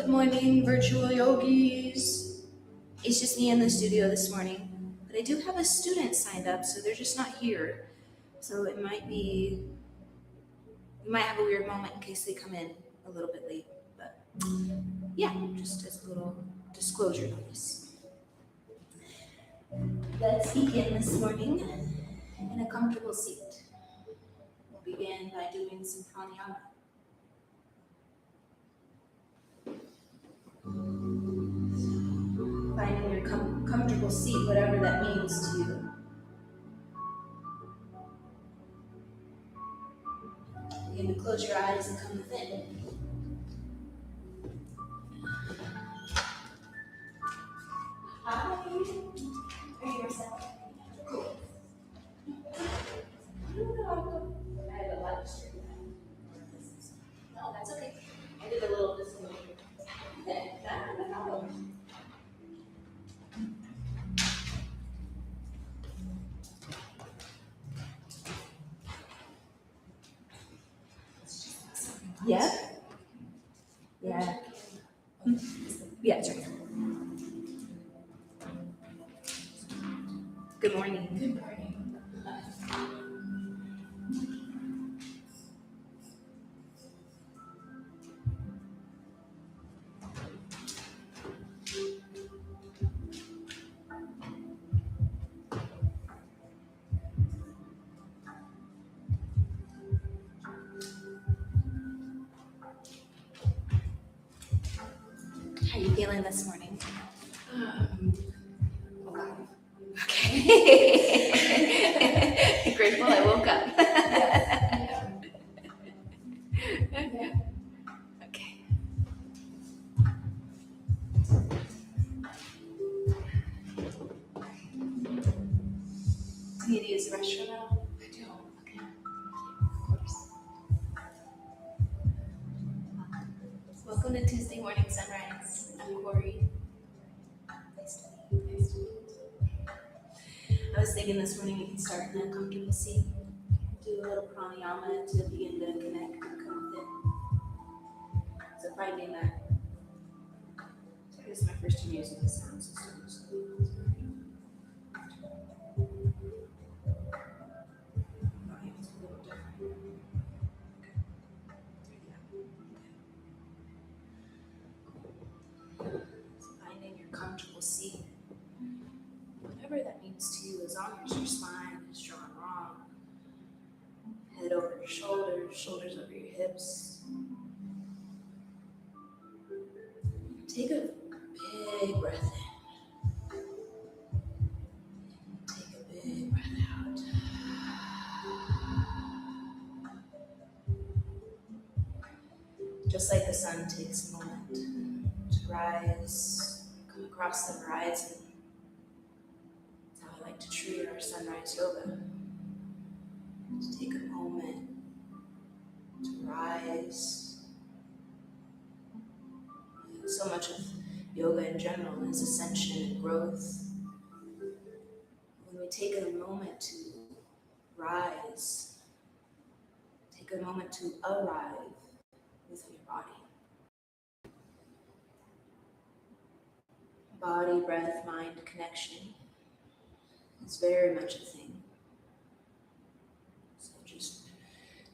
Good morning, virtual yogis. It's just me in the studio this morning, but I do have a student signed up, so they're just not here. So we might have a weird moment in case they come in a little bit late. But yeah, just as a little disclosure notice. Let's begin this morning in a comfortable seat. We'll begin by doing some pranayama. Finding your comfortable seat, whatever that means to you. Begin to close your eyes and come within. Hi. Are you yourself? Cool. I have a light stream. No, that's okay. I did a little disclosure. Okay, no problem. Yeah? Yeah. Yeah, it's right here. Good morning. Good morning. How are you feeling this morning? Okay. Grateful I woke up. Okay. Do you need to use the restroom at all? I do. Okay. Of course. Welcome to Tuesday Morning Sunrise. I'm Corey. Nice to meet you. Nice to meet you. I was thinking this morning we can start in a comfortable seat. Do a little pranayama to begin to connect and come within. So finding that. This is my first time using the sound system. So finding your comfortable seat. Whatever that means to you, as long as your spine is drawn wrong. Head over your shoulders, shoulders over your hips. Take a big breath in. Take a big breath out. Just like the sun takes a moment to rise, come across the horizon. That's how I like to treat our sunrise yoga. To take a moment to rise. So much of yoga in general is ascension and growth. When we take a moment to rise, take a moment to arrive with your body. Body, breath, mind connection is very much a thing. So just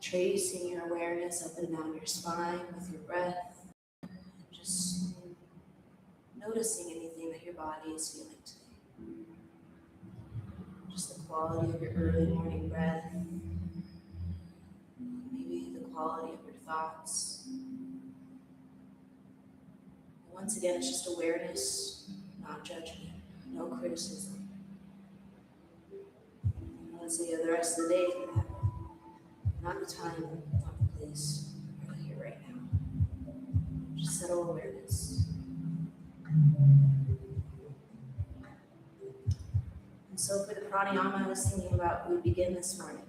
tracing your awareness up and down your spine with your breath, and just noticing anything that your body is feeling today. Just the quality of your early morning breath, maybe the quality of your thoughts. Once again, it's just awareness, not judgment, no criticism. Let's say the rest of the day for that. Not the time, not the place, right here, right now. Just subtle awareness. And so for the pranayama I was thinking about, we begin this morning,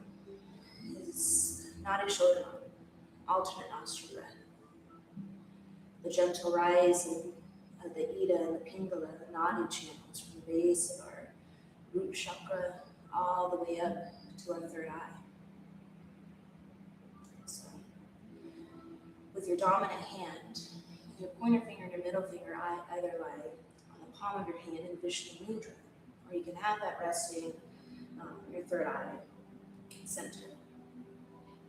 is Nadi Shodhana, alternate nostril breath. The gentle rising of the Ida and the Pingala, the Nadi channels from the base of our root chakra all the way up to our third eye. So, with your dominant hand, Your pointer finger and your middle finger either lie on the palm of your hand in Vishnu Mudra, or you can have that resting on your third eye center.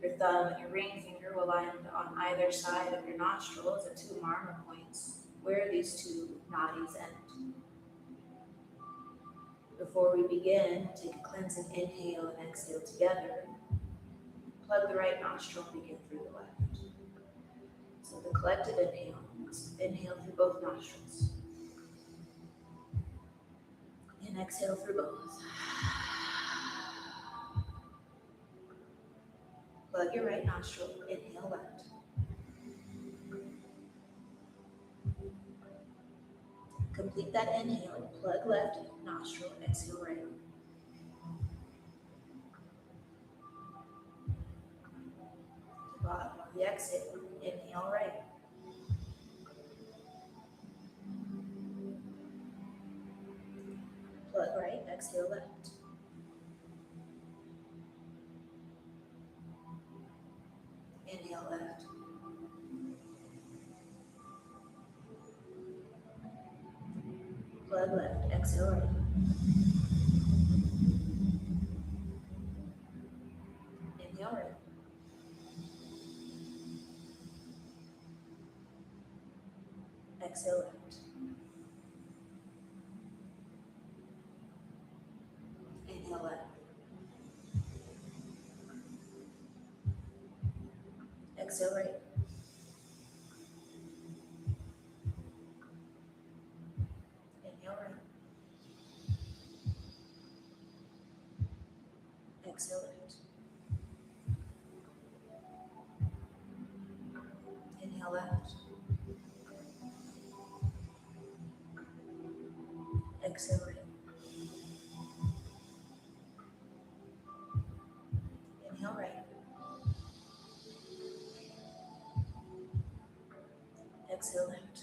Your thumb and your ring finger will lie on either side of your nostrils at two marma points, where these two nadis end. Before we begin, take a cleansing inhale and exhale together. Plug the right nostril and begin through the left. So the collective inhale through both nostrils. And exhale through both. Plug your right nostril, inhale left. Complete that inhale, plug left nostril, exhale right. The bottom of the exhale, inhale right. Plug right, exhale left. Inhale left. Plug left, exhale right. Inhale right. Exhale left. Inhale left. Exhale right. Inhale right. Exhale left. Inhale left. Exhale right. Inhale right. Exhale left.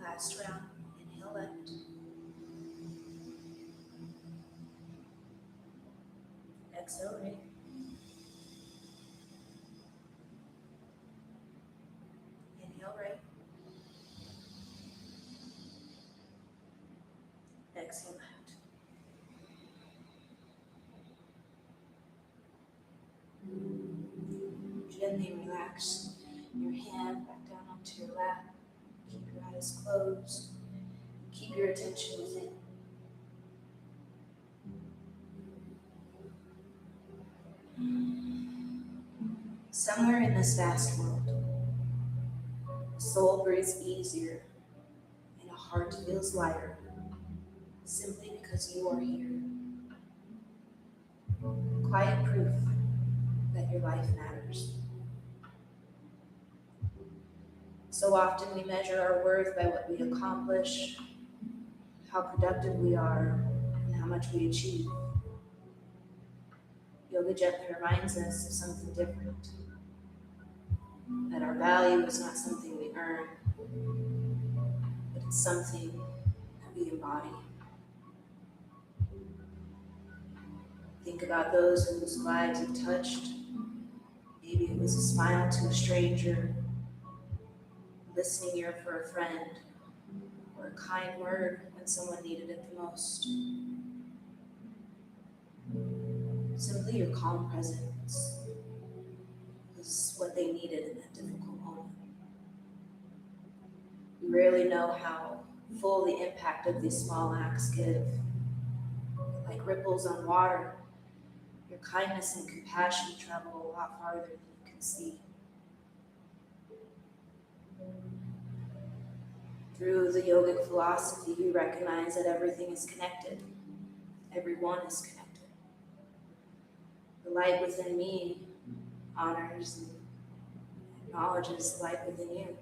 Last round. Inhale left. Exhale right. Inhale right. Exhale left. Gently relax your hand back down onto your lap. Keep your eyes closed. Keep your attention within. Somewhere in this vast world, a soul breathes easier and a heart feels lighter simply because you are here. Quiet proof that your life matters. So often we measure our worth by what we accomplish, how productive we are, and how much we achieve. Yoga gently reminds us of something different, that our value is not something we earn, but it's something that we embody. Think about those whose lives you've touched. Maybe it was a smile to a stranger, a listening ear for a friend, or a kind word when someone needed it the most. Simply your calm presence was what they needed in that difficult moment. We rarely know how full the impact of these small acts give. Like ripples on water, your kindness and compassion travel a lot farther than you can see. Through the yogic philosophy, we recognize that everything is connected. Everyone is connected. The light within me honors and acknowledges the light within you.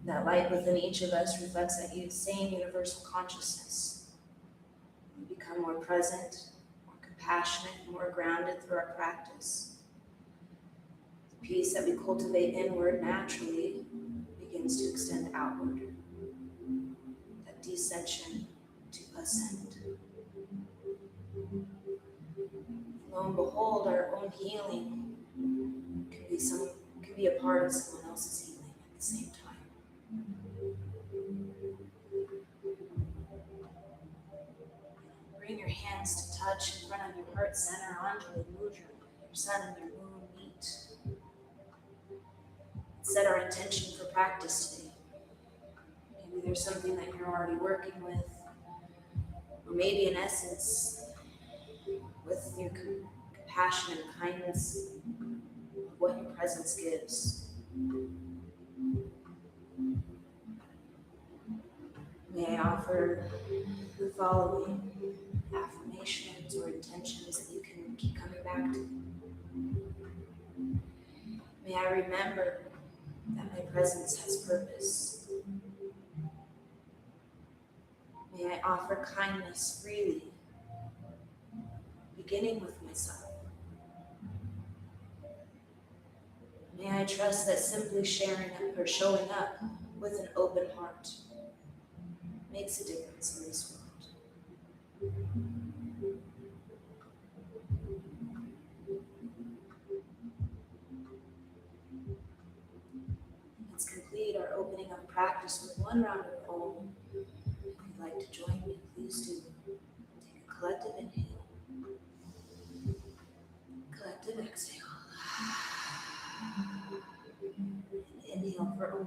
That light within each of us reflects that same universal consciousness. We become more present, more compassionate, more grounded through our practice. The peace that we cultivate inward naturally begins to extend outward. That descension to ascend. lo and behold, our own healing can be a part of someone else's healing at the same time. Bring your hands to touch in front of your heart center. Anjali Mudra. Your sun and your moon meet. Set our intention for practice today. Maybe there's something that you're already working with, or maybe in essence, with your compassion and kindness, what your presence gives. May I offer the following affirmations or intentions that you can keep coming back to. May I remember that my presence has purpose. May I offer kindness freely, beginning with myself. May I trust that simply sharing up or showing up with an open heart makes a difference in this world. Let's complete our opening up practice with one round of Om. If you'd like to join me, please do. Take a collective inhale, collective exhale. And inhale for Om.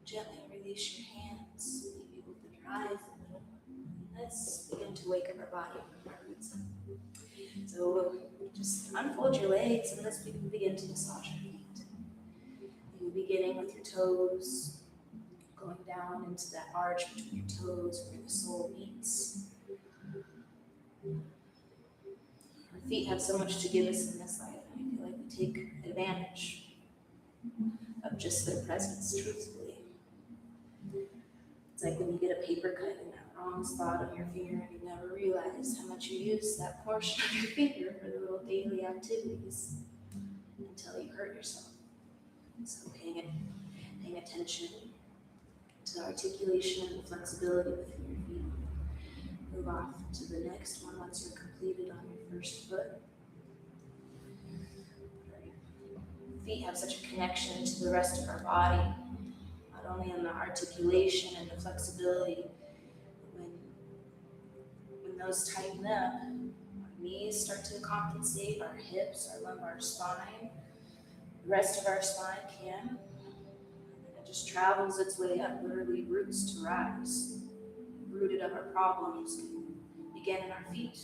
Gently release your hands, maybe open your eyes a little. Let's begin to wake up our body from our roots up. So just unfold your legs and let's begin to massage your feet. You're beginning with your toes, going down into that arch between your toes where the sole meets. Our feet have so much to give us in this life, and I feel like we take advantage of just their presence, truthfully. It's like when you get a paper cut in that wrong spot on your finger and you never realize how much you use that portion of your finger for the little daily activities until you hurt yourself. So paying attention to articulation and flexibility within your feet. Move off to the next one once you're completed on your first foot. Feet have such a connection to the rest of our body, not only in the articulation and the flexibility, but when those tighten up, our knees start to compensate, our hips, our lumbar spine, the rest of our spine can, and it just travels its way up, literally roots to rise. Rooted of our problems can begin in our feet,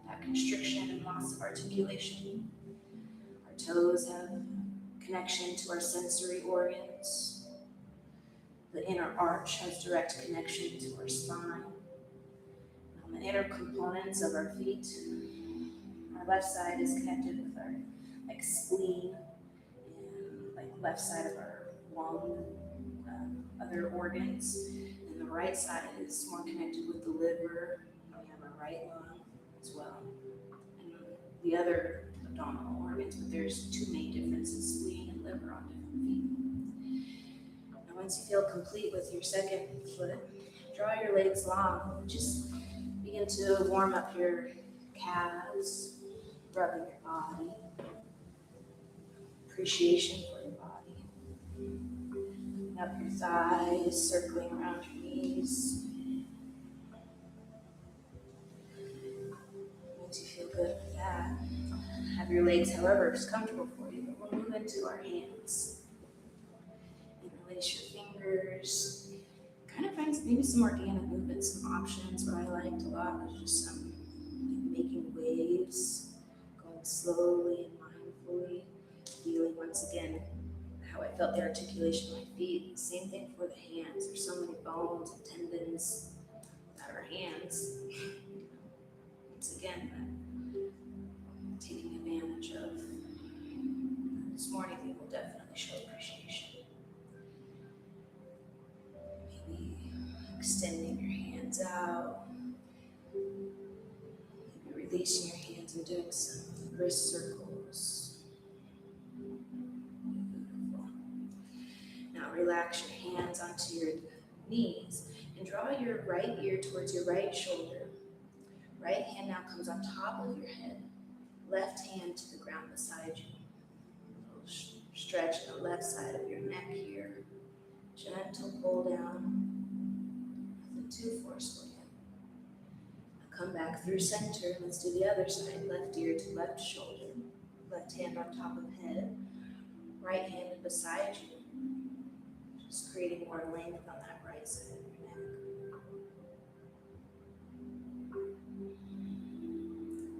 that constriction and loss of articulation. Our toes have connection to our sensory organs. The inner arch has direct connection to our spine. The inner components of our feet, our left side is connected with our spleen and left side of our lung, other organs. And the right side is more connected with the liver. We have our right lung as well. And the other abdominal organs, but there's two main differences, spleen and liver on different feet. Now once you feel complete with your second foot, draw your legs long. Just begin to warm up your calves, rubbing your body, appreciation for your body. Up your thighs, circling around your knees. Once you feel good with that, have your legs however is comfortable for you, but we'll move into our hands. Interlace your fingers. Kind of find maybe some organic movements, some options. What I liked a lot was just some making waves, going slowly and mindfully, feeling once again how I felt the articulation of my feet. Same thing for the hands. There's so many bones and tendons that are hands. Once again, taking advantage of. This morning we will definitely show appreciation. releasing your hands and doing some wrist circles. Beautiful. Now relax your hands onto your knees and draw your right ear towards your right shoulder. Right hand now comes on top of your head. Left hand to the ground beside you. A little stretch the left side of your neck here. Gentle pull down. Nothing too forceful yet. Now come back through center. Let's do the other side. Left ear to left shoulder. Left hand on top of head. Right hand beside you. Just creating more length on that right side of your neck.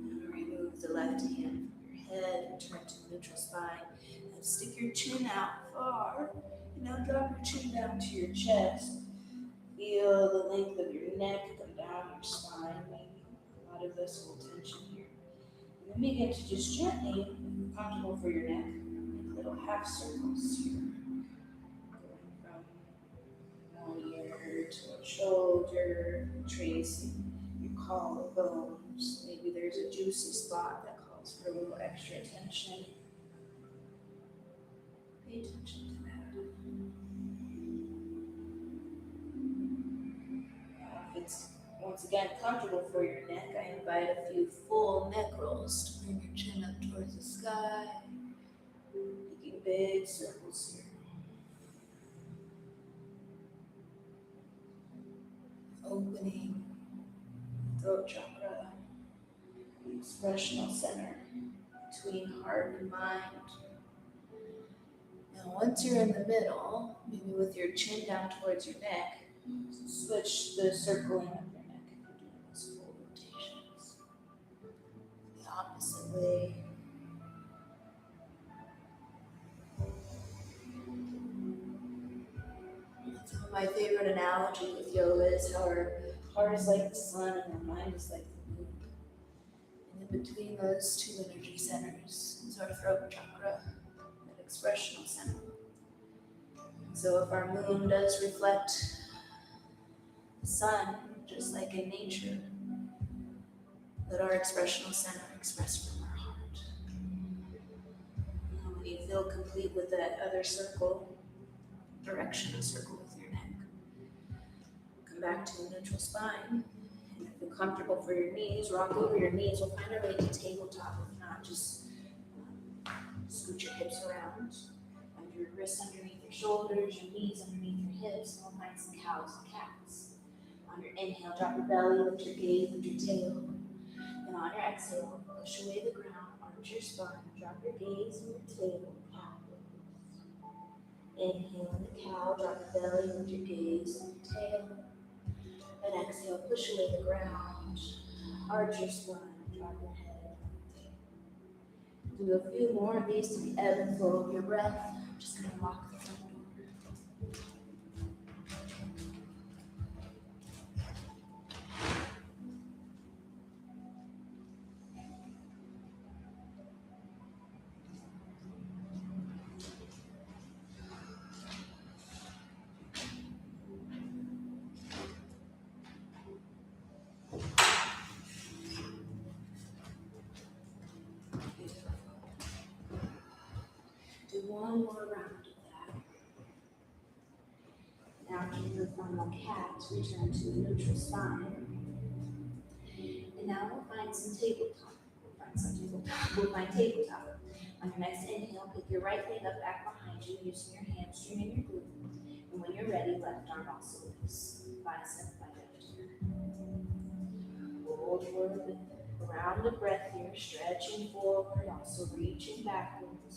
Now remove the left hand from your head and turn to neutral spine. And stick your chin out far. And now drop your chin down to your chest. Feel the length of your neck come down your spine. Maybe a lot of visceral tension here. And then begin to just gently, if you're comfortable for your neck, make little half circles here. One ear to a shoulder, tracing your collarbones. Maybe there's a juicy spot that calls for a little extra attention. Pay attention to that. Now, if it's once again comfortable for your neck, I invite a few full neck rolls to bring your chin up towards the sky, making big circles here. Opening throat chakra, the expressional center between heart and mind. Now, once you're in the middle, maybe with your chin down towards your neck, switch the circling of your neck if you're doing those full rotations. The opposite way. Some of my favorite analogy with yoga is how our heart is like the sun and our mind is like the moon. And in between those two energy centers is our throat chakra, that expressional center. So if our moon does reflect the sun, just like in nature, let our expressional center express from our heart. And when you feel complete with that other circle, directional circle with your neck, come back to a neutral spine. And if you're comfortable for your knees, rock over your knees. We'll find our way to tabletop. If not, just scoot your hips around. Find your wrists underneath your shoulders, your knees underneath your hips, and we'll find some cows and cats. On your inhale, drop your belly, lift your gaze, lift your tail. And on your exhale, push away the ground, arch your spine, drop your gaze and your tail, cow pose. Inhale in the cow, drop your belly, lift your gaze and your tail. And exhale, push away the ground, arch your spine, drop your head. Do a few more of these to the ebb and flow of your breath. I'm just going to lock the front door. Do one more round of that. Now to move from the cat, return to a neutral spine. And now we'll find some tabletop. We'll find tabletop. On your next inhale, pick your right leg up back behind you using your hamstring and your glute. And when you're ready, left arm also lifts. Bicep by left ear. Hold for a round of breath here, stretching forward, also reaching backwards.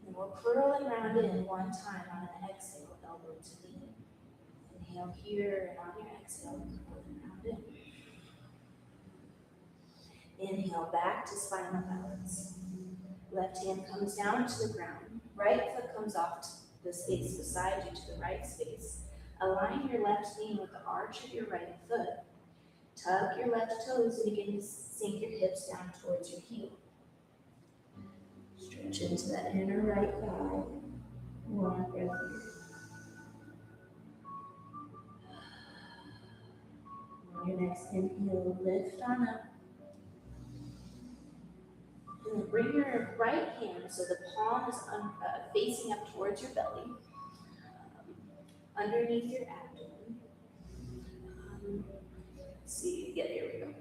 And we'll curl and round in one time on an exhale, elbow to knee. Inhale here, and on your exhale, curl and round in. Inhale back to spinal balance. Left hand comes down to the ground. Right foot comes off to the space beside you, to the right space. Align your left knee with the arch of your right foot. Tuck your left toes and begin to sink your hips down towards your heel. Stretch into that inner right thigh. One breath here. When your next inhale, lift on up. And then bring your right hand so the palm is facing up towards your belly, underneath your abdomen. Let's see, yeah, here we go.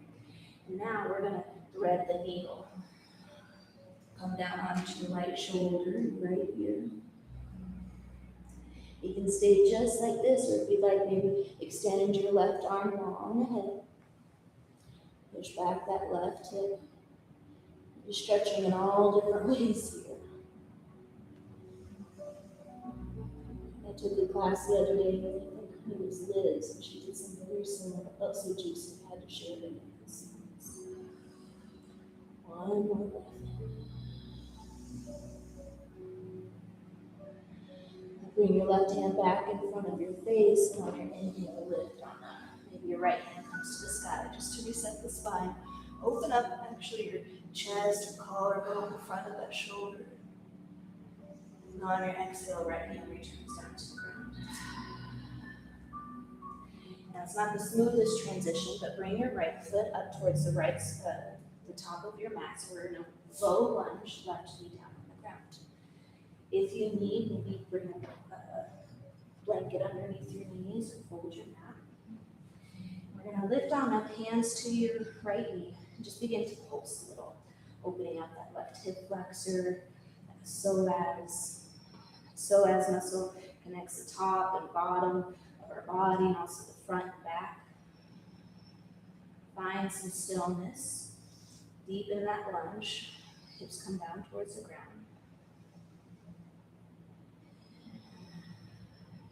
And now we're going to thread the needle. Come down onto your right shoulder, right here. You can stay just like this, or if you'd like, maybe extend your left arm long ahead. Push back that left hip. You're stretching in all different ways here. I took a class the other day with, I think it was Liz, and she did something very similar, but felt so juicy, I had to share it again. One more breath. Bring your left hand back in front of your face, and on your inhale, lift on up. Maybe your right hand comes to the sky just to reset the spine. Open up actually your chest or collarbone in front of that shoulder. And on your exhale, right hand returns down to the ground. Now it's not the smoothest transition, but bring your right foot up towards the the top of your mat. So we're in a low lunge, left knee down on the ground. If you need, maybe bring a blanket underneath your knees or fold your mat. We're going to lift on up, hands to your right knee, and just begin to pulse a little, opening up that left hip flexor, that psoas muscle connects the top and bottom of our body, and also the front and back. Find some stillness, deepen that lunge, hips come down towards the ground.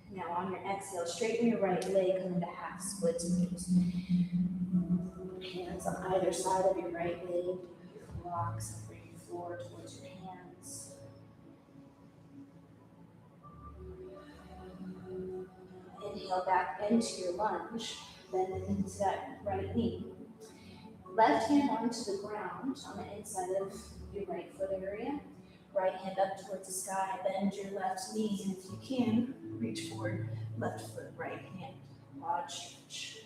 Now on your exhale, straighten your right leg, come into half splits, and just hands on either side of your right leg, your blocks, bring your floor towards your hands. Inhale back into your lunge, bend into that right knee. Left hand onto the ground on the inside of your right foot area. Right hand up towards the sky, bend your left knee, and if you can, reach forward, left foot, right hand, quad stretch.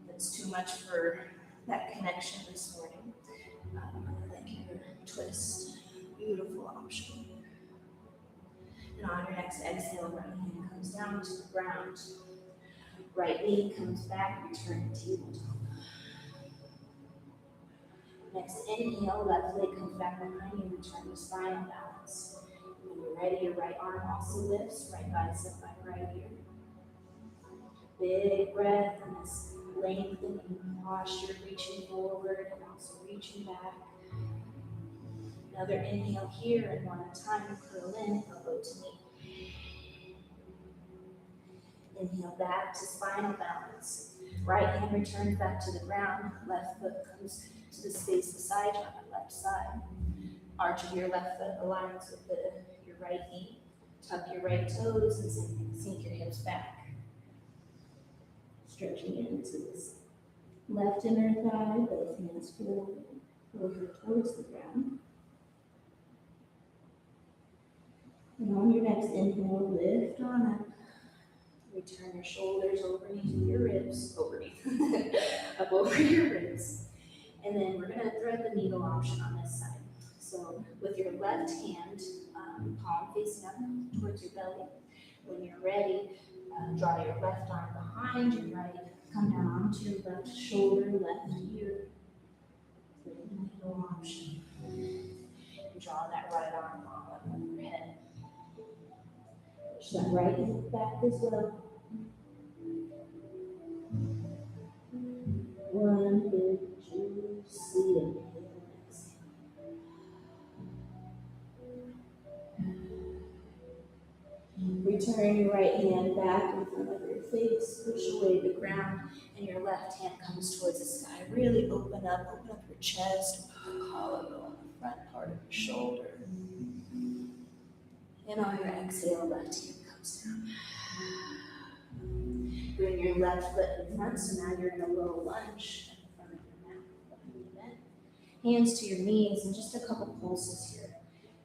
If it's too much for that connection this morning, I like your twist, beautiful option. And on your next exhale, right hand comes down to the ground, right knee comes back, return to tabletop. Next inhale, left leg comes back behind you, return to spinal balance. When you're ready, your right arm also lifts, right bicep by right ear. Big breath, and this lengthening posture, reaching forward and also reaching back. Another inhale here, and one at a time, curl in, elbow to knee. Inhale back to spinal balance. Right hand returns back to the ground, left foot comes to the space beside you on the left side. Arch of your left foot aligns with your right knee. Tuck your right toes and sink your hips back. Stretching into this left inner thigh, both hands forward, over towards the ground. And on your next inhale, lift on up. Return your shoulders overneath your ribs, up over your ribs. And then we're going to thread the needle option on this side. So with your left hand, palm facing up towards your belly. When you're ready, draw your left arm behind your right, come down onto your left shoulder, left ear. Thread the needle option. And draw that right arm long up over your head. Push that right hip back as well. One big juicy inhale. Return your right hand back in front of your face, push away the ground, and your left hand comes towards the sky. Really open up your chest, collarbone, the front part of your shoulder. And on your exhale, left hand comes down. Bring your left foot in front, so now you're in a low lunge in front of your mat, behind your neck. Hands to your knees, and just a couple pulses here.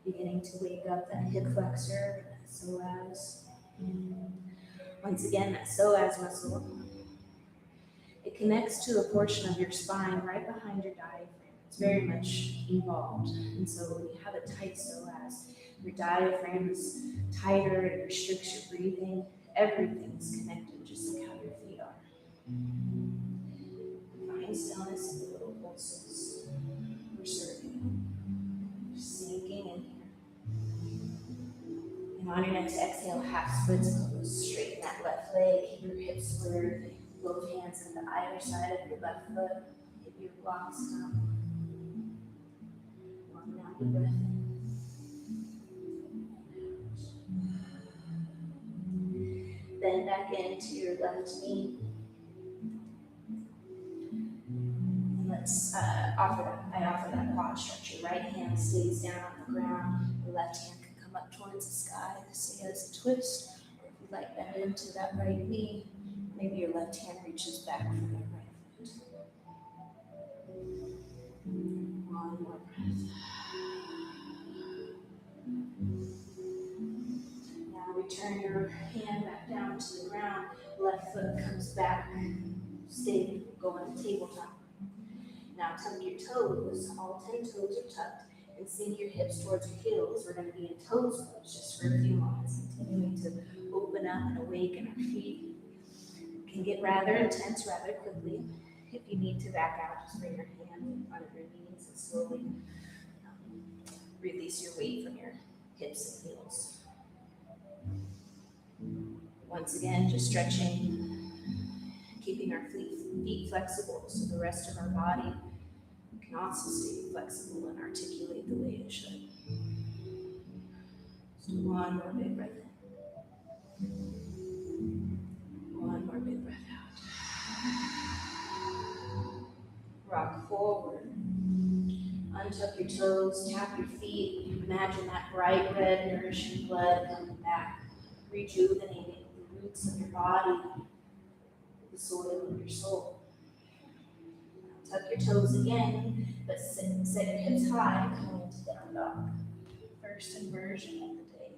Beginning to wake up that hip flexor, that psoas. Once again, that psoas muscle It connects to a portion of your spine right behind your diaphragm. It's very much involved. And so when you have it tight psoas, your diaphragm is tighter, it restricts your breathing. Everything's connected, just like how your feet are. Find stillness in the little pulses. We're serving. Sinking in here. And on your next exhale, half splits pose. Straighten that left leg, keep your hips squared. Both hands come to either side of your left foot. Hip your blocks down. Long out your breath in. Bend back into your left knee. And let's I offer that quad stretch. Your right hand stays down on the ground. The left hand can come up towards the sky. Stay as a twist. Or if you'd like, bend into that right knee. Maybe your left hand reaches back from your right foot. One more breath. Now return your hand back down to the ground. Left foot comes back. Stay going tabletop. Now tuck your toes. All 10 toes are tucked. And sink your hips towards your heels. We're going to be in toes pose just for a few moments. Continuing to open up and awaken our feet. Can get rather intense rather quickly. If you need to back out, just bring your hand in front of your knees and slowly release your weight from your hips and heels. Once again, just stretching, keeping our feet flexible so the rest of our body can also stay flexible and articulate the way it should. Just do one more big breath in. One more big breath out. Rock forward. Untuck your toes, tap your feet. Imagine that bright red nourishing blood coming back, rejuvenating the roots of your body, the soil of your soul. Now tuck your toes again, but set your hips high, coming into down dog. First inversion of the day.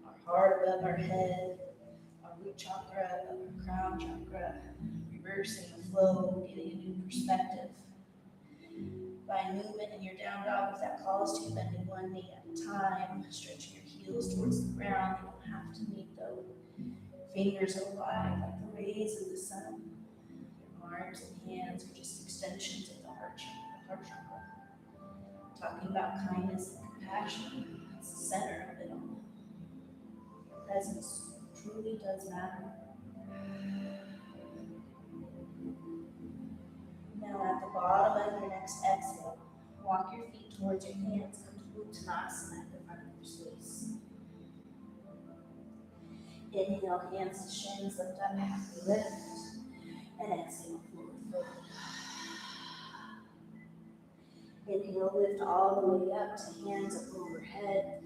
Our heart above our head, our root chakra, above our crown chakra, reversing the flow, getting a new perspective. By movement in your down dog, if that calls to you, bending one knee at a time, stretching your heels towards the ground. You don't have to meet though. Fingers are wide like the rays of the sun. Your arms and hands are just extensions of the heart chakra. Talking about kindness and compassion, it's the center of it all. Your presence truly does matter. Now at the bottom of your next exhale, walk your feet towards your hands, come to Uttanasana at the front of your space. Inhale, hands to shins, lift up, happy lift, and exhale, forward fold. Inhale, lift all the way up to hands up overhead.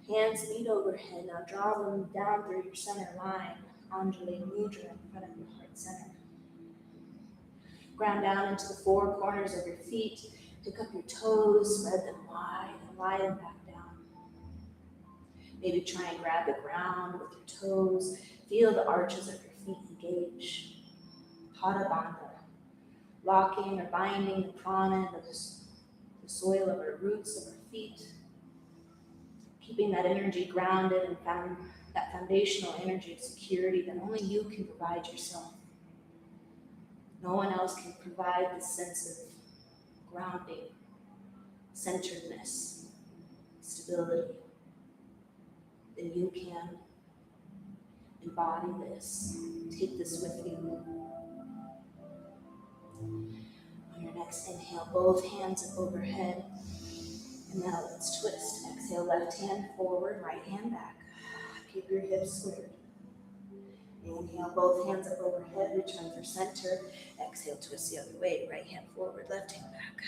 Hands meet overhead. Now draw them down through your center line. Anjali Mudra in front of your heart center. Ground down into the four corners of your feet. Pick up your toes, spread them wide, and lie them back down. Maybe try and grab the ground with your toes. Feel the arches of your feet engage. Pada Bandha. Locking or binding the prana into the soil of our roots of our feet. Keeping that energy grounded and that foundational energy of security that only you can provide yourself. No one else can provide this sense of grounding, centeredness, stability. Then you can embody this. Take this with you. On your next inhale, both hands up overhead. And now let's twist. Exhale, left hand forward, right hand back. Keep your hips squared. Inhale, both hands up overhead, return for center. Exhale, twist the other way, right hand forward, left hand back.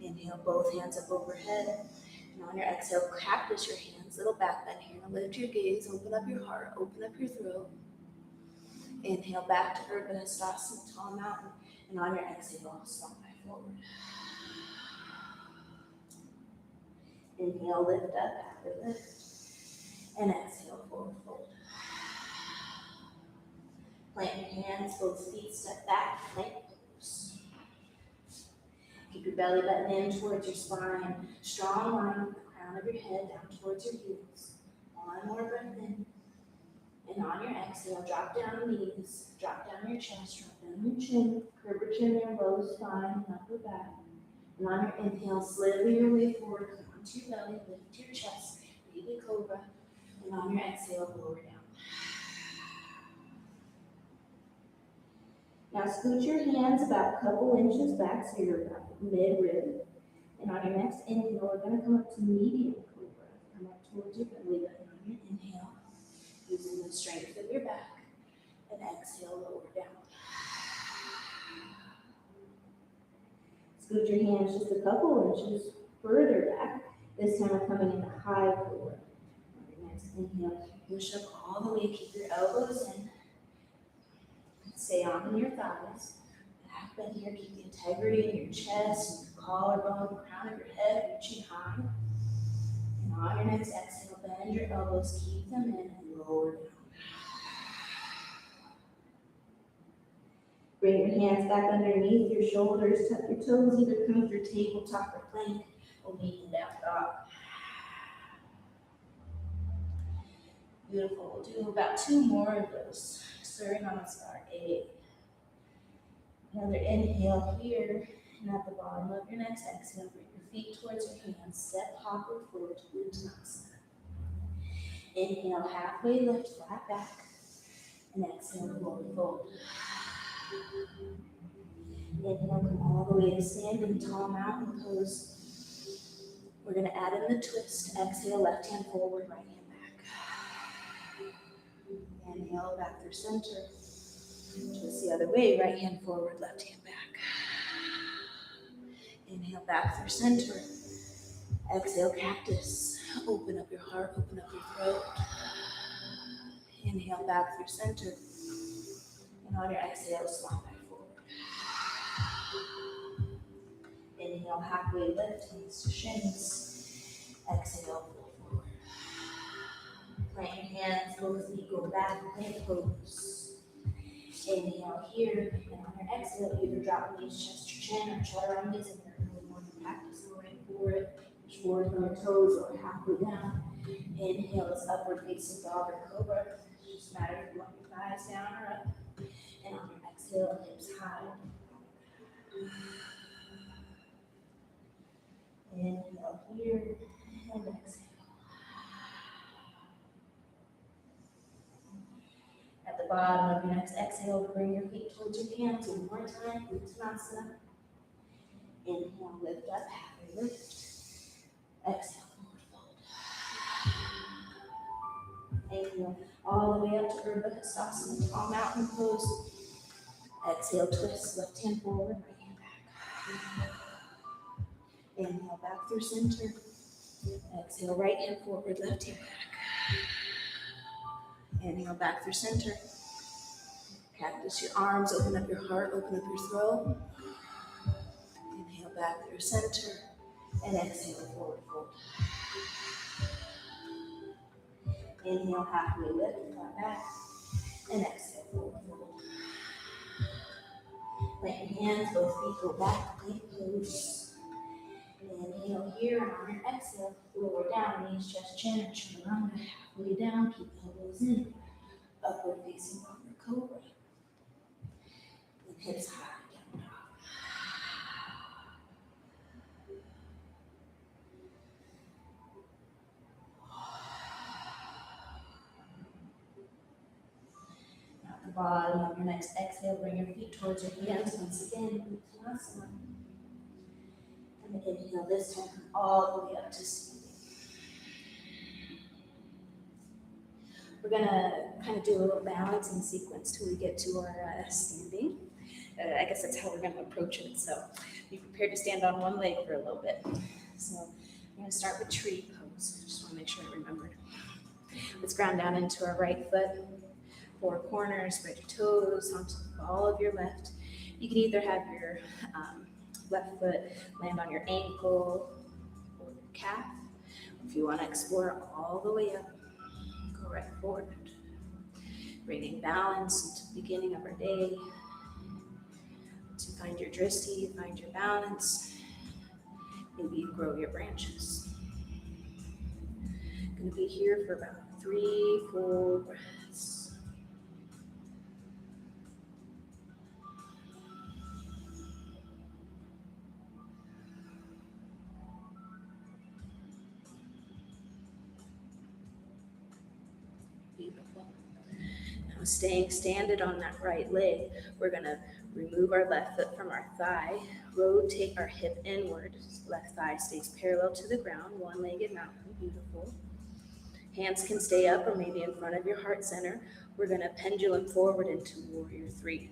Inhale, both hands up overhead. And on your exhale, cactus your hands, little back bend here. Now lift your gaze, open up your heart, open up your throat. Inhale, back to Urdhva Hastasana, tall mountain. And on your exhale, swan dive forward. Inhale, lift up, backward lift. And exhale, forward fold. Plant your hands, both feet step back, plank pose. Keep your belly button in towards your spine. Strong line with the crown of your head down towards your heels. One more breath in. And on your exhale, drop down the knees, drop down your chest, drop down your chin, curvature in your low spine and upper back. And on your inhale, slither your way forward, come onto your belly, lift your chest, baby cobra. And on your exhale, lower down. Now scoot your hands about a couple inches back so you're about mid-rib. And on your next inhale, we're going to come up to medium cobra. Come up towards your belly button on your inhale, using the strength of your back. And exhale, lower down. Scoot your hands just a couple inches further back. This time we're coming into high cobra. On your next inhale, push up all the way, keep your elbows in. Stay on your thighs. Back bend here, keep the integrity in your chest, your collarbone, the crown of your head, reaching high. And on your next exhale, bend your elbows, keep them in, and lower down. Bring your hands back underneath your shoulders, tuck your toes, either come through tabletop or plank, or meet down dog. Beautiful. We'll do about 2 more of those. Surinamaskar 8. Another inhale here, and at the bottom of your next exhale, bring your feet towards your hands, step hopper forward to Uttanasana. Inhale, halfway lift, flat back, and exhale, forward fold. Inhale, come all the way to standing tall mountain pose. We're going to add in the twist. Exhale, left hand forward, right hand back. Inhale, back through center. Twist the other way, right hand forward, left hand back. Inhale, back through center. Exhale, cactus. Open up your heart, open up your throat. Inhale, back through center. And on your exhale, swan back forward. Inhale, halfway lift, knees to shins. Exhale, pull forward. Plant your hands, both feet go back, plank pose. Inhale here, and on your exhale, either drop knees, chest to chin, or chaturangas, and you're really more than practice going for it. Push forward from your toes or halfway down. Inhale is upward facing dog or cobra. It just matters if you want your thighs down or up. And on your exhale, hips high. Inhale here, and exhale. At the bottom of your next exhale, bring your feet towards your hands one more time, Uttanasana. Inhale, lift up, halfway lift. Exhale, forward fold. Inhale, all the way up to Urdhva Hastasana, tall mountain pose. Exhale, twist, left hand forward, right hand back. Inhale, back through center. Exhale, right hand forward, left hand back. Inhale, back through center. Cactus your arms, open up your heart, open up your throat. Inhale, back through center. And exhale, forward fold. Inhale, halfway lift, flat back. And exhale, forward fold. Plant your hands, both feet go back, plank pose. Inhale here, and on your exhale, lower down, knees, chest, chin, or chaturanga, halfway down, keep elbows in. Upward facing upward cobra. And hips high, down dog. At the bottom of your next exhale, bring your feet towards your hands once again, Uttanasana. And inhale, this time come all the way up to standing. We're gonna kind of do a little balancing sequence till we get to our standing. I guess that's how we're gonna approach it. So be prepared to stand on one leg for a little bit. So I'm gonna start with tree pose. Just wanna make sure I remembered. Let's ground down into our right foot. 4 corners, spread your toes onto the ball of your left. You can either have your left foot land on your ankle or your calf. If you want to explore all the way up, go right forward. Bringing balance into the beginning of our day. To find your drishti, find your balance. Maybe you grow your branches. Going to be here for about 3 full breaths. Beautiful. Now staying standing on that right leg, we're going to remove our left foot from our thigh, rotate our hip inward, left thigh stays parallel to the ground, one-legged mountain, beautiful. Hands can stay up or maybe in front of your heart center. We're going to pendulum forward into warrior 3.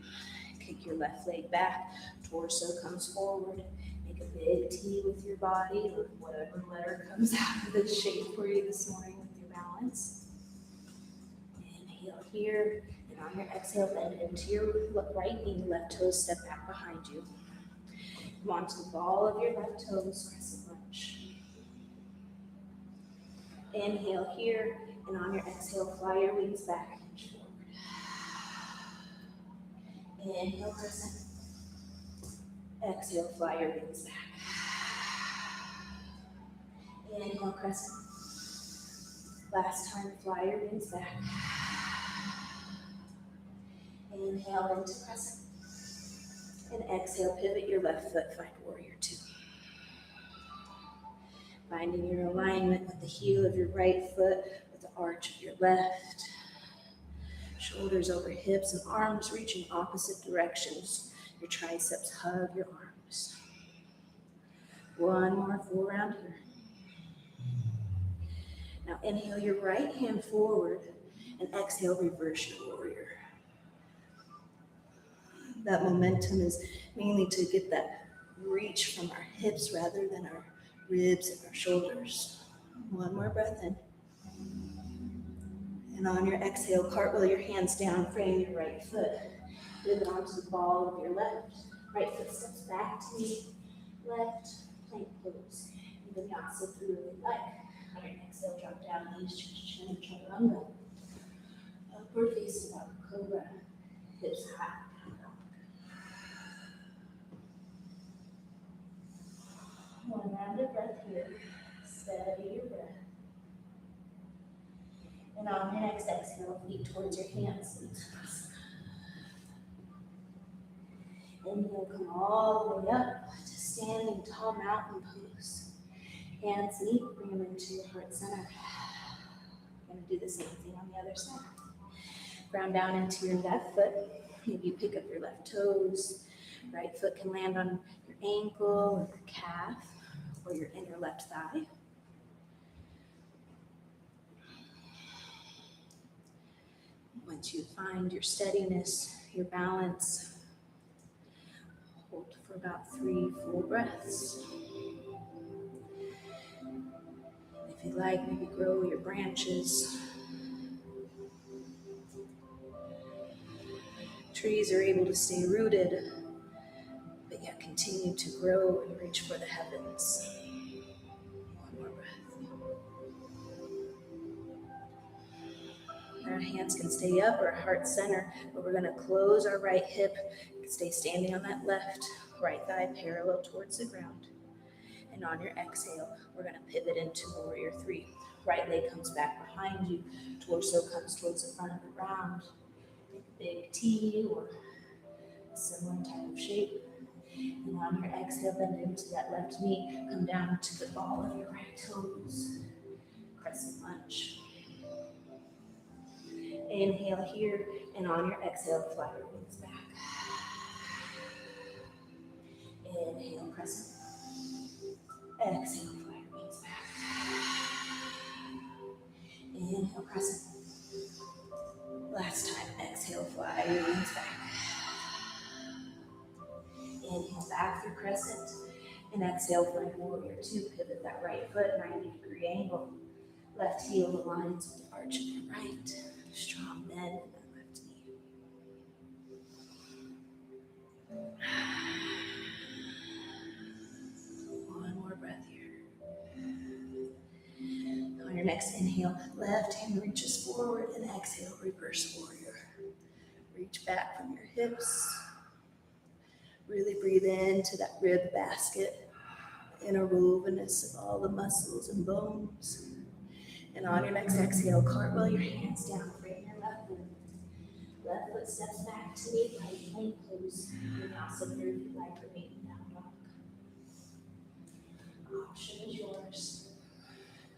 Kick your left leg back, torso comes forward. Make a big T with your body or whatever letter comes out of this shape for you this morning with your balance. Inhale here, and on your exhale, bend into your right knee, left toes step back behind you. Come onto the ball of your left toes, crescent lunge. Inhale here, and on your exhale, fly your wings back and forward. Inhale, crescent. Exhale, fly your wings back. Inhale, crescent. Last time, fly your wings back. Inhale into crescent. And exhale, pivot your left foot, find warrior 2. Finding your alignment with the heel of your right foot, with the arch of your left. Shoulders over hips and arms reaching opposite directions. Your triceps hug your arms. One more full round here. Now inhale your right hand forward and exhale, reverse your warrior. That momentum is mainly to get that reach from our hips rather than our ribs and our shoulders. One more breath in. And on your exhale, cartwheel your hands down, frame your right foot. Pivot onto the ball of your left. Right foot steps back to me. Left, plank pose. And vinyasa through the leg. On your exhale, drop down, knees, chin, chaturanga. Upward facing dog, cobra. Hips high. One round of breath here. Steady your breath. And on your next exhale, feet towards your hands. Inhale, come all the way up to standing tall mountain pose. Hands meet, bring them into your heart center. We're going to do the same thing on the other side. Ground down into your left foot. Maybe you pick up your left toes. Right foot can land on your ankle or your calf or your inner left thigh. Once you find your steadiness, your balance, hold for about 3 full breaths. If you'd like, maybe grow your branches. Trees are able to stay rooted, but yet continue to grow and reach for the heavens. One more breath. Our hands can stay up or heart center, but we're going to close our right hip, stay standing on that left, right thigh parallel towards the ground. And on your exhale, we're going to pivot into warrior 3. Right leg comes back behind you, torso comes towards the front of the round. Big T or a similar type of shape. And on your exhale, bend into that left knee, come down to the ball of your right toes. Crescent lunge. Inhale here, and on your exhale, fly your wings back. Inhale, crescent. Exhale, fly your wings back. Inhale, crescent. Last time, exhale, fly your wings back. Inhale, back through crescent. And exhale, find warrior 2. Pivot that right foot, 90-degree angle. Left heel aligns with the arch of your right. Strong bend in that left knee. One more breath here. On your next inhale, left hand reaches forward, and exhale, reverse warrior. reach back from your hips. Really breathe into that rib basket, interwovenness of all the muscles and bones. And on your next exhale, cartwheel your hands down, frame your left foot. Left foot steps back to meet right, plank pose. Vinyasa here if you like, or maybe down dog. Option is yours.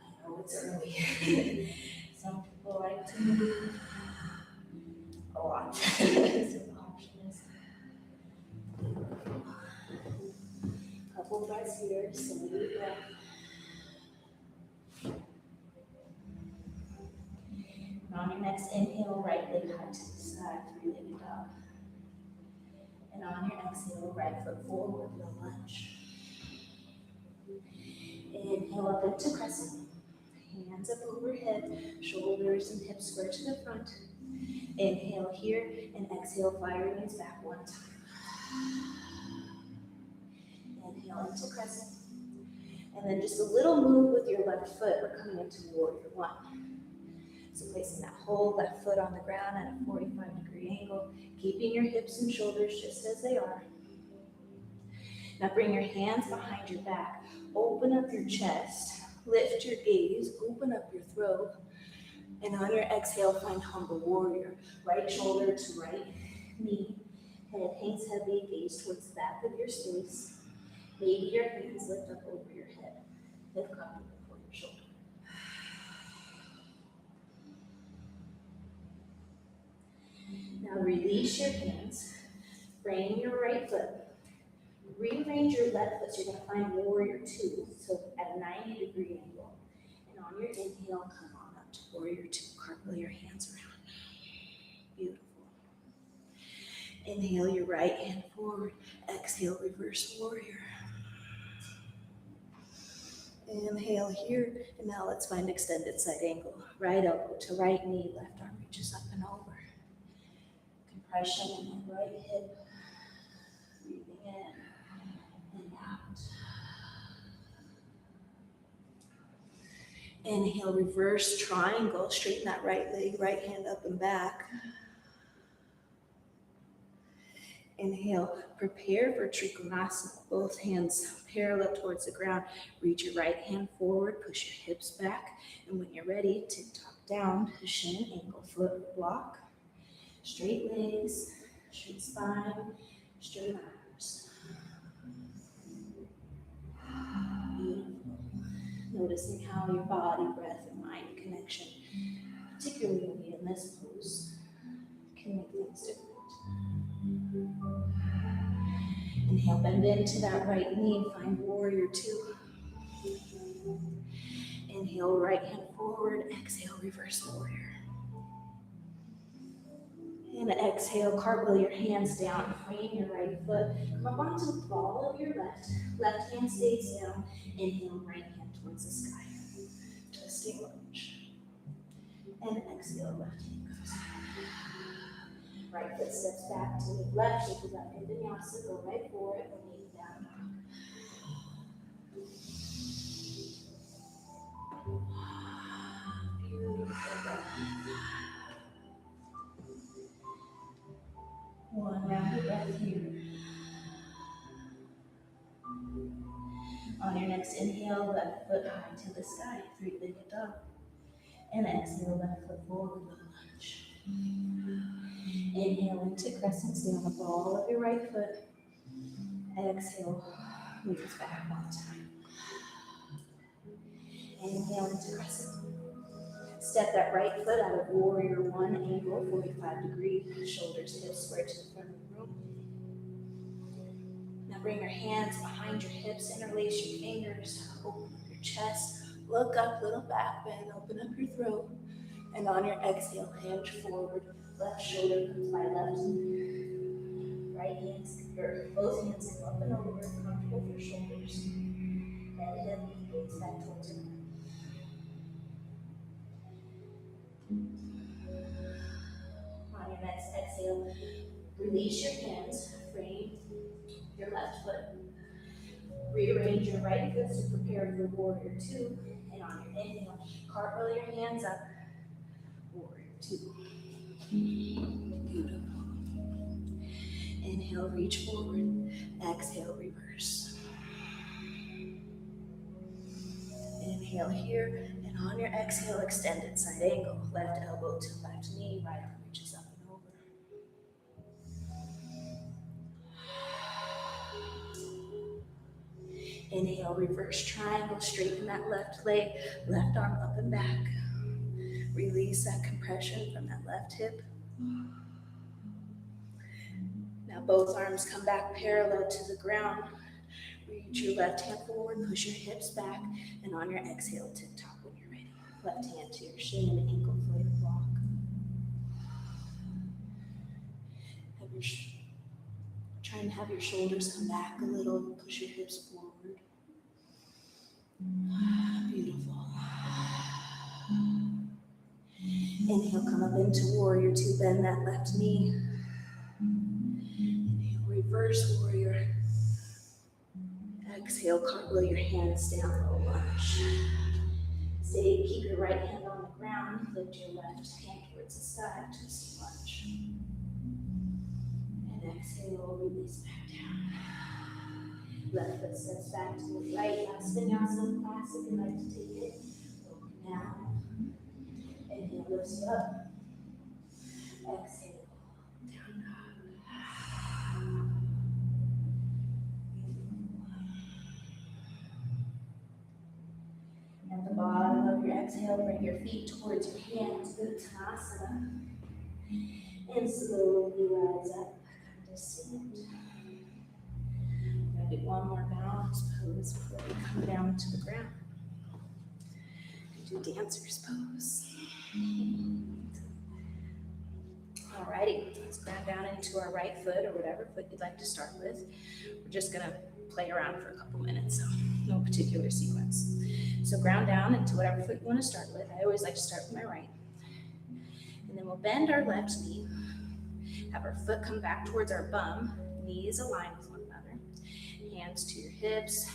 I know it's early. Some people like to move a lot. So the option is couple breaths here, steady breath. And on your next inhale, right leg high to the side, three-legged dog. And on your exhale, right foot forward, low lunge. Inhale up into crescent. Hands up overhead, shoulders and hips square to the front. Inhale here and exhale, fly your knees back one time. Inhale into crescent. And then just a little move with your left foot. We're coming into warrior one. So placing that whole left foot on the ground at a 45-degree angle, keeping your hips and shoulders just as they are. Now bring your hands behind your back, open up your chest, lift your gaze, open up your throat, and on your exhale, find humble warrior. Right shoulder to right knee, head hangs heavy, gaze towards the back of your space. Maybe your hands lift up over your head, lift up before your shoulder. Now release your hands, frame your right foot, rearrange your left foot so you're going to find warrior two, so at a 90-degree angle. And on your inhale, come on up to warrior two, cartwheel your hands around. Beautiful. Inhale your right hand forward, exhale reverse warrior. Inhale here, and now let's find extended side angle. Right elbow to right knee, left arm reaches up and over. Compression in the right hip, breathing in and out. Inhale, reverse triangle, straighten that right leg, right hand up and back. Inhale, prepare for Trikonasana, both hands parallel towards the ground. Reach your right hand forward, push your hips back, and when you're ready, tip-top down, cushion, ankle, foot, block. Straight legs, straight spine, straight arms. Beautiful. Noticing how your body, breath, and mind connection, particularly in this pose, can make things different. Inhale, bend into that right knee and find warrior two. Inhale, right hand forward, exhale, reverse warrior. And exhale, cartwheel your hands down, frame your right foot, come up onto the ball of your left hand stays down, inhale, right hand towards the sky, twisting lunge. And exhale, left hand goes down. Right foot steps back to meet left, take it up in vinyasa, go right for it, and lean down dog. Beautiful breath. One round of breath here. On your next inhale, left foot high to the sky, three-legged dog. And exhale, left foot forward, low lunge. Inhale into crescent, stay on the ball of your right foot. Exhale, move it back one time. Inhale into crescent. Step that right foot out of warrior one angle, 45 degrees, shoulders, hips square to the front of the room. Now bring your hands behind your hips, interlace your fingers, open up your chest, look up, little back bend, open up your throat. And on your exhale, hinge forward, left shoulder comes by left knee. Right hands, or both hands come up and over, comfortable with your shoulders. Head, hip, gaze back towards your heart. On your next exhale, release your hands, frame your left foot. Rearrange your right foot to prepare for warrior two. And on your inhale, cartwheel your hands up, warrior two. Beautiful. Inhale, reach forward. Exhale, reverse. Inhale here, and on your exhale, extended side angle. Left elbow to left knee, right arm reaches up and over. Inhale, reverse triangle, straighten that left leg, left arm up and back. Release that compression from that left hip. Now both arms come back parallel to the ground. Reach your left hand forward, push your hips back, and on your exhale, tip-top when you're ready. Left hand to your shin and ankle flared block. Try and have your shoulders come back a little, push your hips forward. Beautiful. Inhale, come up into warrior two, bend that left knee. Inhale, reverse warrior. Exhale, cartwheel your hands down, low lunge. Stay, keep your right hand on the ground, lift your left hand towards the sky, twist lunge. And exhale, release back down. Left foot steps back to the right, last vinyasa class if you'd like to take it. Open down. Inhale, lift up. Exhale, down dog. At the bottom of your exhale, bring your feet towards your hands, Uttanasana. And slowly rise up, descend. I'm going to do one more balance pose before we come down to the ground. Do dancer's pose. Alrighty, let's ground down into our right foot or whatever foot you'd like to start with. We're just gonna play around for a couple minutes, so no particular sequence. So ground down into whatever foot you want to start with. I always like to start with my right. And then we'll bend our left knee, have our foot come back towards our bum, knees aligned with one another, hands to your hips,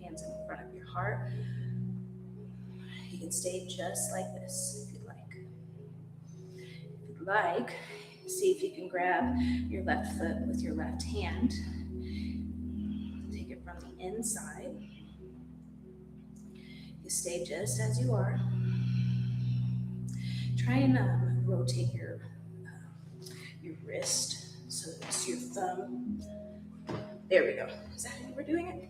hands in front of your heart. You can stay just like this if you'd like. If you'd like, see if you can grab your left foot with your left hand. Take it from the inside. You stay just as you are. Try and rotate your wrist so it's your thumb. There we go. Is that how we're doing it?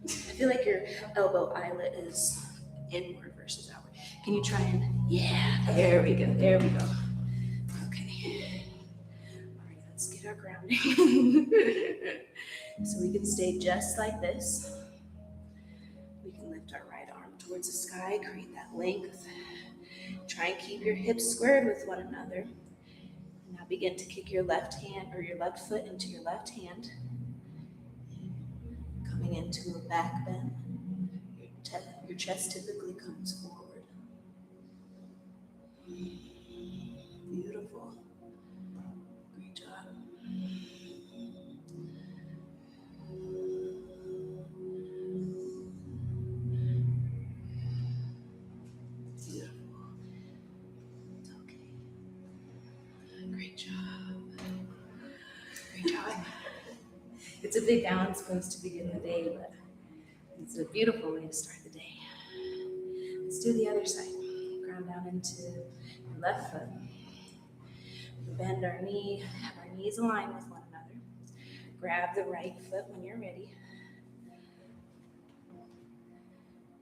I feel like your elbow eyelet is inward versus outward. Can you try and, yeah, there we go, there we go. Okay. All right, let's get our grounding. So we can stay just like this. We can lift our right arm towards the sky, create that length. Try and keep your hips squared with one another. Now begin to kick your left hand or your left foot into your left hand. Coming into a back bend. Your chest typically comes forward. Beautiful. Great job. Beautiful. Okay. Great job. Great job. It's a big balance pose to begin the day, but it's a beautiful way to start the day. Let's do the other side. Ground down into your left foot. Bend our knee, have our knees aligned with one another. Grab the right foot when you're ready.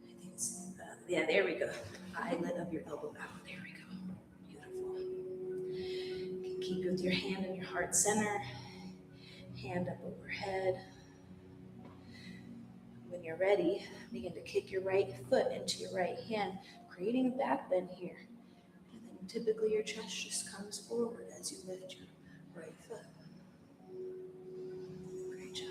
I think it's, yeah, there we go. Eyelid of your elbow out. There we go. Beautiful. You can keep with your hand in your heart center. Hand up overhead. When you're ready, begin to kick your right foot into your right hand, creating a back bend here. And then typically your chest just comes forward as you lift your right foot. Great job.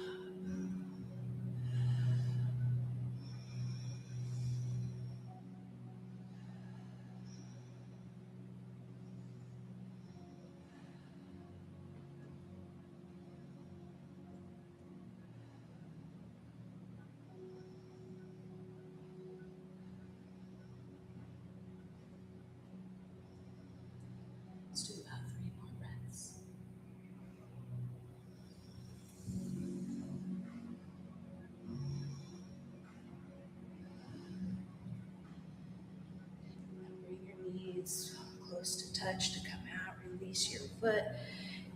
Let's do about 3 more breaths. it's close to touch to come out. Release your foot.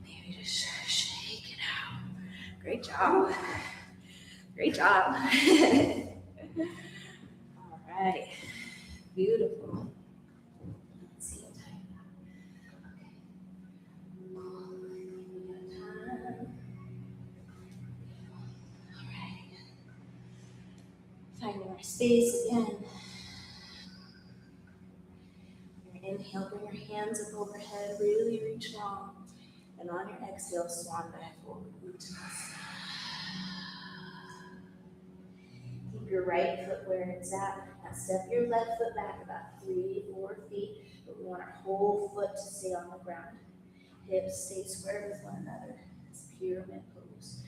Maybe just shake it out. Great job. Great job. All right. Beautiful. Let's see what time. Okay. We got time. All right. Finding our space again. Your inhale, bring your hands up overhead, really reach long. And on your exhale, swan dive forward. Uttanasana. Keep your right foot where it's at. Now step your left foot back about 3 to 4 feet. But we want our whole foot to stay on the ground. Hips stay square with one another. It's pyramid pose.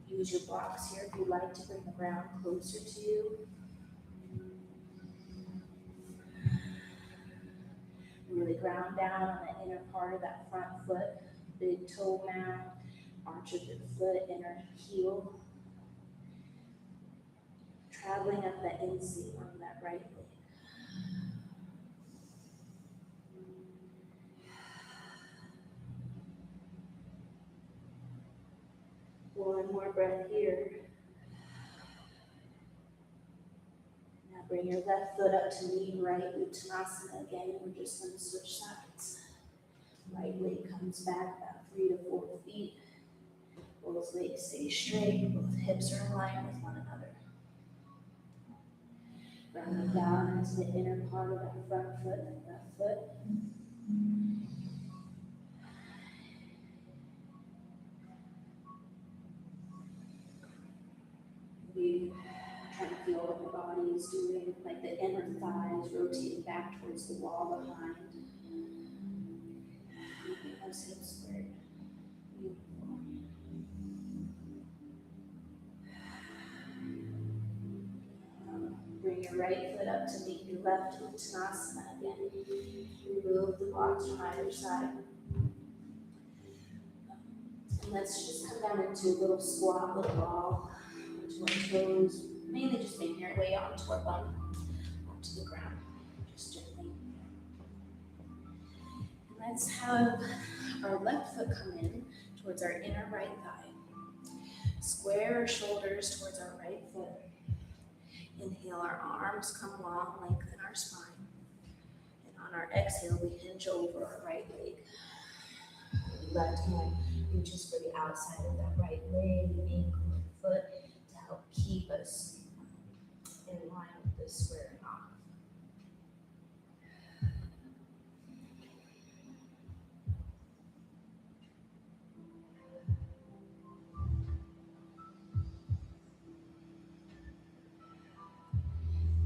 Use your blocks here if you like to bring the ground closer to you. Really ground down on the inner part of that front foot. Big toe mound, arch of your foot, inner heel. Traveling up that inseam on that right leg. One more breath here. Now bring your left foot up to lean right, Uttanasana again. We're just going to switch sides. Right leg comes back about 3 to 4 feet. Both legs stay straight. Both hips are in line with one another. Grounding down into the inner part of that front foot, left foot. We try to feel what the body is doing, like the inner thighs rotating back towards the wall behind. Keeping those hips squared. Beautiful. Bring your right foot up to meet your left Uttanasana again. Remove the blocks from either side. And let's just come down into a little squat, little ball, onto our toes. Mainly just making our way onto our bum, onto the ground, just gently. And let's have our left foot come in towards our inner right thigh. Square our shoulders towards our right foot. Inhale, our arms come long, lengthen our spine. And on our exhale, we hinge over our right leg. The left hand reaches for the outside of that right leg, ankle, and foot to help keep us in line with this squaring off.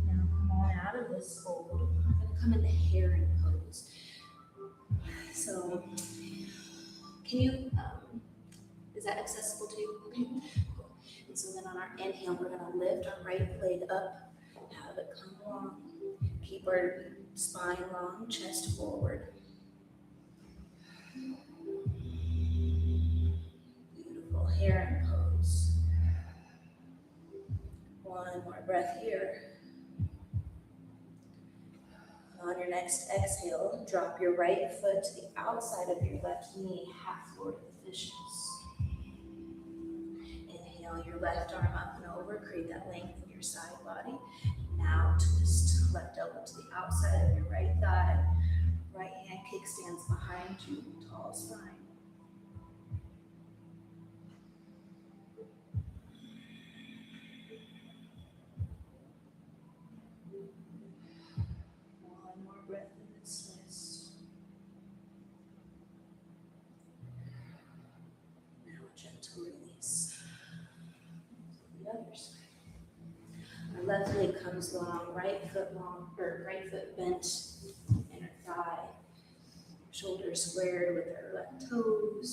Now come on out of this fold. We're going to come into heron pose. So, can you, is that accessible to you? Okay, cool. And so then on our inhale, we're going to lift our right leg up, have it come long, keep our spine long, chest forward. Beautiful heron pose. One more breath here. On your next exhale, drop your right foot to the outside of your left knee, half forward of the fishes. Inhale your left arm up and over, create that length in your side body. Now twist left elbow to the outside of your right thigh. Right hand kickstands behind you, tall spine. One more breath in this twist. Now a gentle release. The other side. Our left leg comes long, right foot long, or right foot bent, inner thigh. Shoulders squared with our left toes.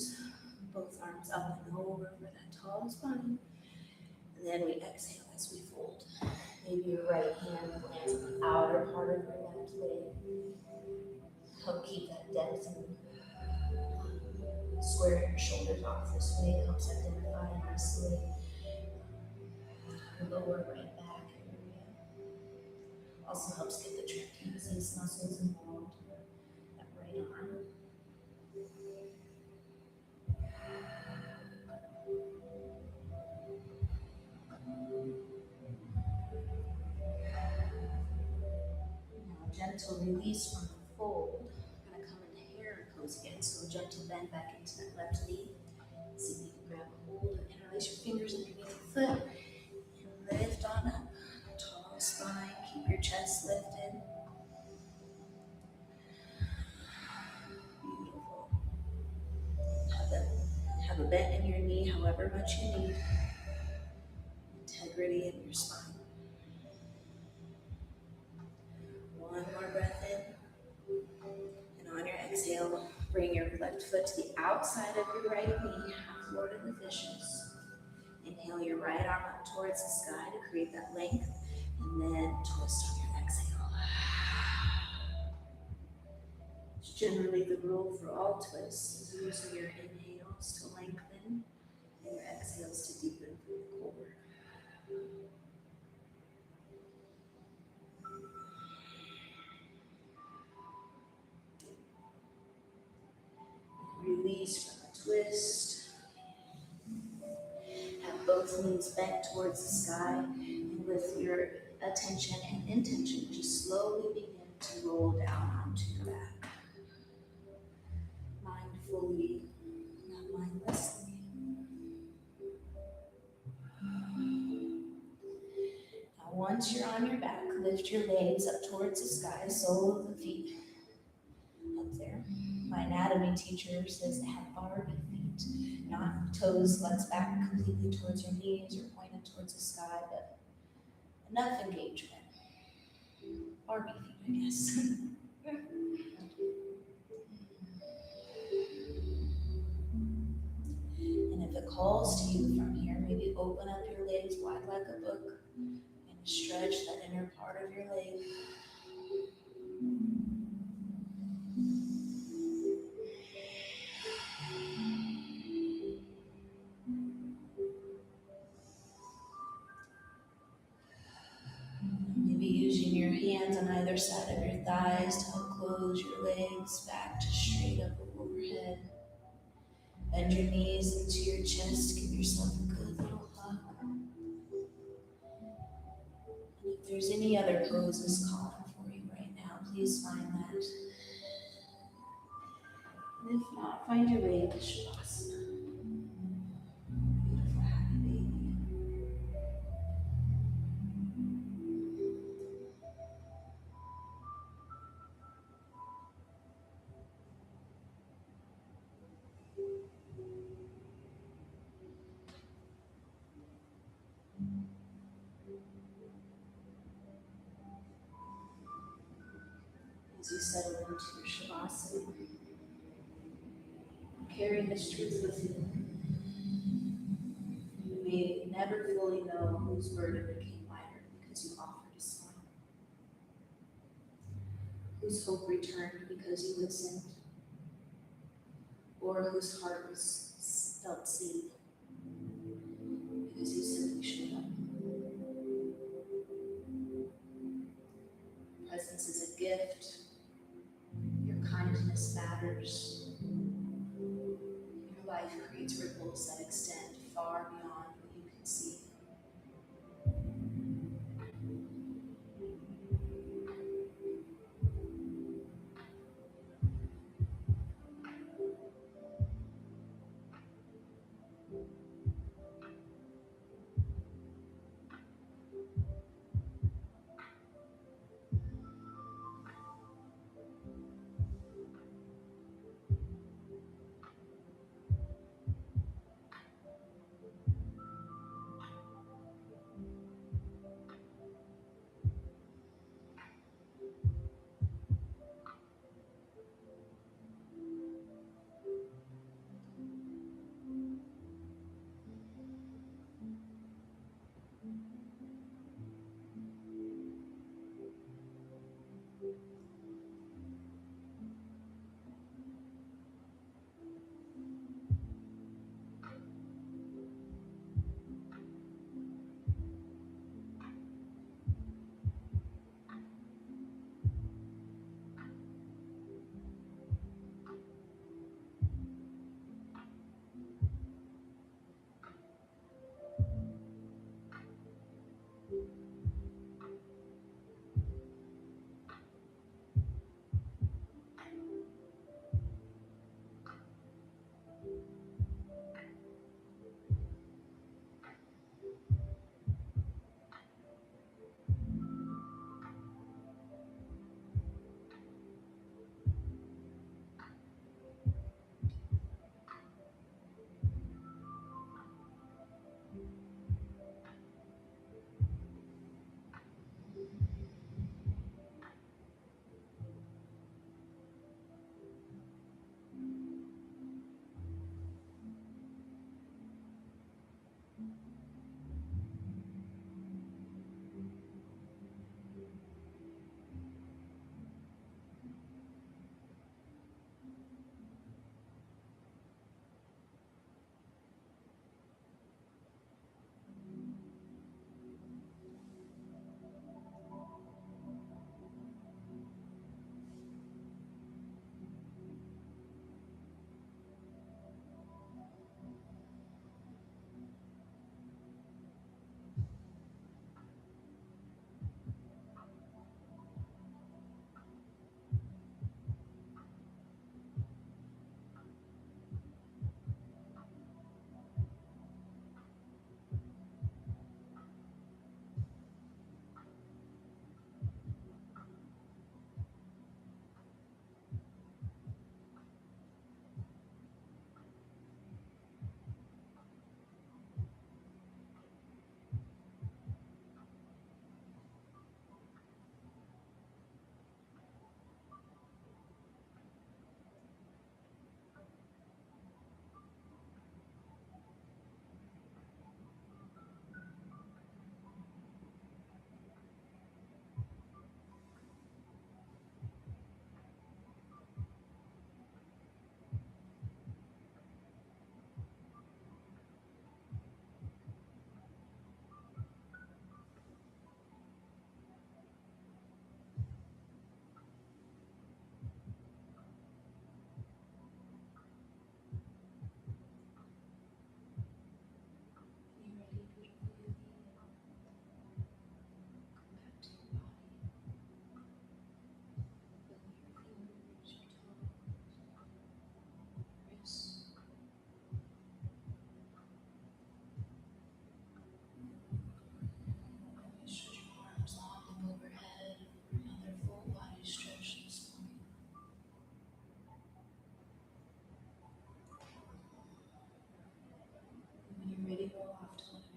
Both arms up and over for that tall spine. And then we exhale as we fold. Maybe your right hand lands on the outer part of your left leg. Help keep that depth and square your shoulders off this way. Helps identify and isolate the lower right back area. Also helps get the trapezius muscles involved. gentle release from the fold. We're gonna come into heron pose again. So gentle bend back into that left knee. See if you can grab a hold and interlace your fingers underneath your foot. And lift on up. Tall spine. Keep your chest lifted. Beautiful. Have a bend in your knee, however much you need. Integrity in your spine. One more breath in. And on your exhale, bring your left foot to the outside of your right knee, half Lord of the Fishes. Inhale your right arm up towards the sky to create that length, and then twist on your exhale. It's generally the rule for all twists. Using your inhales to lengthen and your exhales to deepen through the core. Release from the twist. Have both knees bent towards the sky, and with your attention and intention, just slowly begin to roll down onto your back. Mindfully, not mindlessly. Now, once you're on your back, lift your legs up towards the sky, sole of the feet up there. My anatomy teacher says to have Barbie feet, not toes legs back completely towards your knees or pointed towards the sky, but enough engagement. Barbie feet, I guess. And if it calls to you from here, maybe open up your legs wide like a book and stretch that inner part of your leg. Maybe using your hands on either side of your thighs to help close your legs back to straight up overhead. Bend your knees into your chest, give yourself a good little hug. And if there's any other poses calling for you right now, please find that. And if not, find your way into Shavasana. Beautiful, happy baby. As you settle into your Shavasana, carry this truth with you. You may never fully know whose burden became lighter because you offered a smile, whose hope returned because you listened, or whose heart was felt seen because you simply showed up. Presence is a gift. Your kindness matters. Your life creates ripples that extend far beyond what you can see.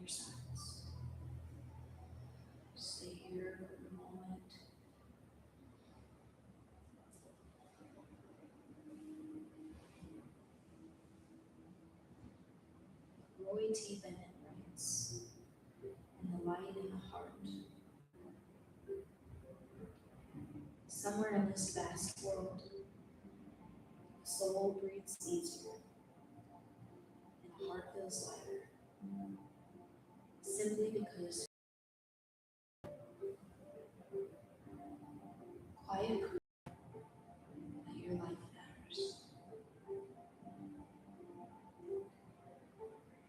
your sides. Stay here for a moment. Roy T. Bennett writes, "In the light in the heart, somewhere in this vast world, the soul breathes easier and the heart feels lighter, simply because quiet proof that your life matters."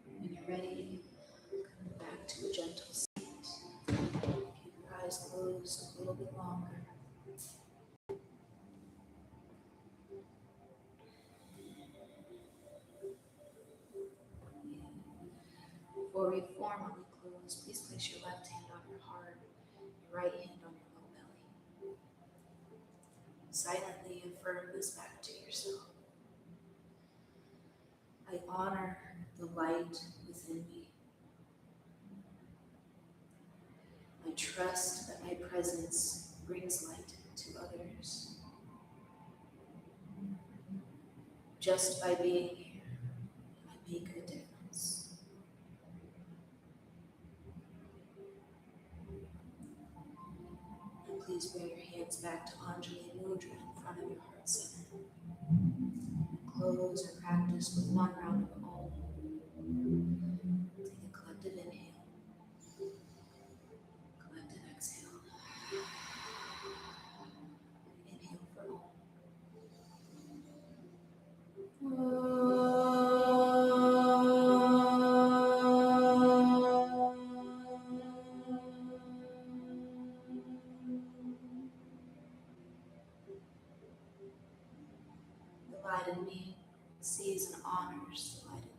When you're ready, come back to a gentle seat. Keep your eyes closed a little bit longer. Before we formally close, please place your left hand on your heart, your right hand on your low belly. Silently affirm this back to yourself. I honor the light within me. I trust that my presence brings light to others. Just by being here, I make a difference. And please bring your hands back to Anjali Mudra in front of your heart center. Close or practice with one round of Om. Take a collective inhale, collective exhale. Inhale for Om. The light in me sees and honors the light